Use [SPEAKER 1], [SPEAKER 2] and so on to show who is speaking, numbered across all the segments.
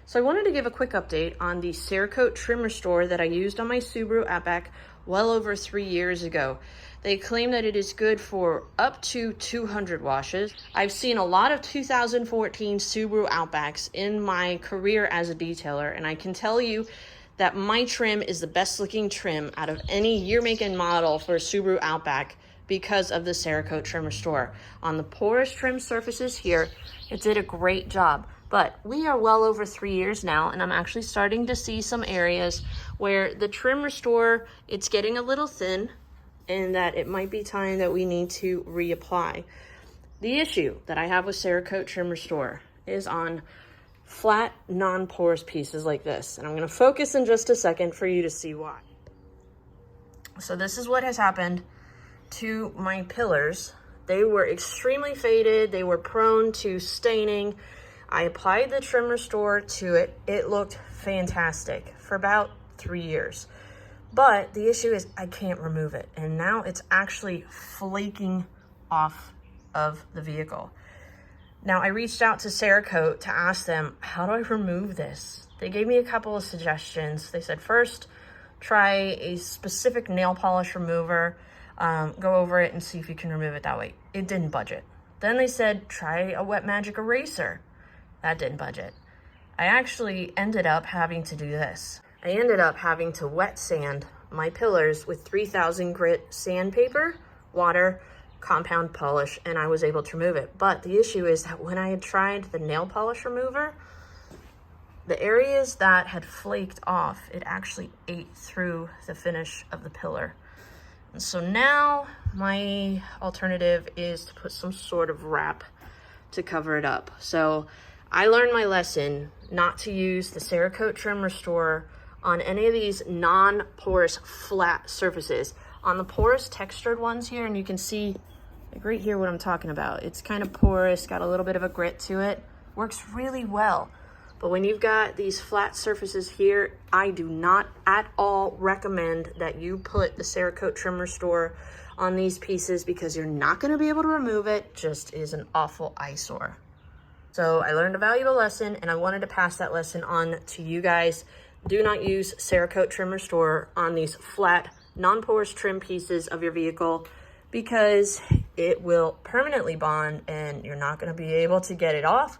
[SPEAKER 1] So I wanted to give a quick update on the Cerakote Trim Restore that I used on my Subaru Outback well over 3 years ago. They claim that it is good for up to 200 washes. I've seen a lot of 2014 Subaru Outbacks in my career as a detailer, and I can tell you that my trim is the best looking trim out of any year, make, and model for a Subaru Outback because of the Cerakote Trim Restore. On the porous trim surfaces here, it did a great job. But we are well over 3 years now, and I'm actually starting to see some areas where the Trim Restore, it's getting a little thin, and that it might be time that we need to reapply. The issue that I have with Cerakote Trim Restore is on flat, non-porous pieces like this. And I'm going to focus in just a second for you to see why. So this is what has happened to my pillars. They were extremely faded. They were prone to staining. I applied the Trim Restore to it. It looked fantastic for about 3 years. But the issue is I can't remove it. And now it's actually flaking off of the vehicle. Now I reached out to Cerakote to ask them, how do I remove this? They gave me a couple of suggestions. They said, first, try a specific nail polish remover, go over it and see if you can remove it that way. It didn't budge it. Then they said, try a wet magic eraser. That didn't budge it. I actually ended up having to do this. I ended up having to wet sand my pillars with 3000 grit sandpaper, water, compound polish, and I was able to remove it. But the issue is that when I had tried the nail polish remover, the areas that had flaked off, it actually ate through the finish of the pillar. And so now my alternative is to put some sort of wrap to cover it up. So I learned my lesson not to use the Cerakote Trim Restore on any of these non-porous flat surfaces. On the porous textured ones here, and you can see like right here what I'm talking about. It's kind of porous, got a little bit of a grit to it. Works really well. But when you've got these flat surfaces here, I do not at all recommend that you put the Cerakote Trim Restore on these pieces because you're not gonna be able to remove it. Just is an awful eyesore. So I learned a valuable lesson, and I wanted to pass that lesson on to you guys. Do not use Cerakote Trim Restore on these flat, non-porous trim pieces of your vehicle because it will permanently bond and you're not going to be able to get it off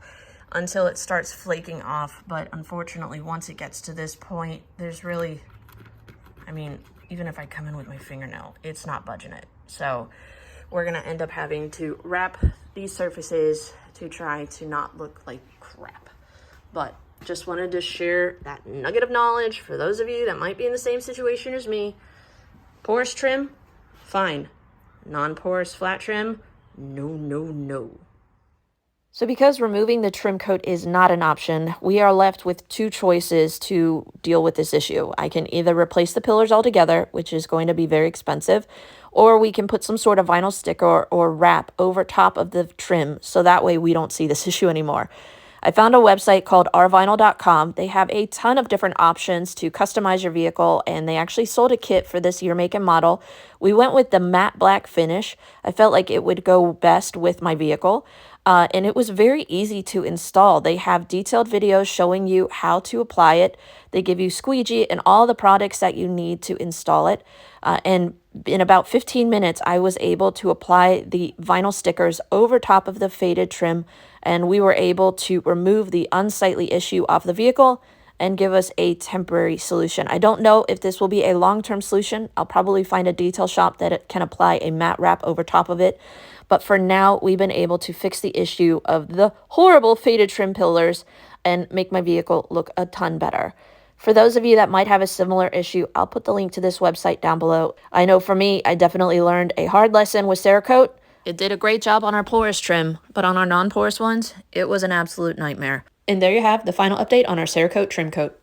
[SPEAKER 1] until it starts flaking off. But unfortunately, once it gets to this point, there's really, I mean, even if I come in with my fingernail, it's not budging it. So we're going to end up having to wrap these surfaces to try to not look like crap. But just wanted to share that nugget of knowledge for those of you that might be in the same situation as me. Porous trim, fine. Non-porous flat trim, no, no, no. So because removing the trim coat is not an option, we are left with two choices to deal with this issue. I can either replace the pillars altogether, which is going to be very expensive, or we can put some sort of vinyl sticker or wrap over top of the trim so that way we don't see this issue anymore. I found a website called rvinyl.com. They have a ton of different options to customize your vehicle, and they actually sold a kit for this year, make, and model. We went with the matte black finish. I felt like it would go best with my vehicle, and it was very easy to install. They have detailed videos showing you how to apply it. They give you squeegee and all the products that you need to install it, and in about 15 minutes, I was able to apply the vinyl stickers over top of the faded trim, and we were able to remove the unsightly issue off the vehicle and give us a temporary solution. I don't know if this will be a long-term solution. I'll probably find a detail shop that it can apply a matte wrap over top of it. But for now, we've been able to fix the issue of the horrible faded trim pillars and make my vehicle look a ton better. For those of you that might have a similar issue, I'll put the link to this website down below. I know for me, I definitely learned a hard lesson with Cerakote. It did a great job on our porous trim, but on our non-porous ones, it was an absolute nightmare. And there you have the final update on our Cerakote Trimcoat.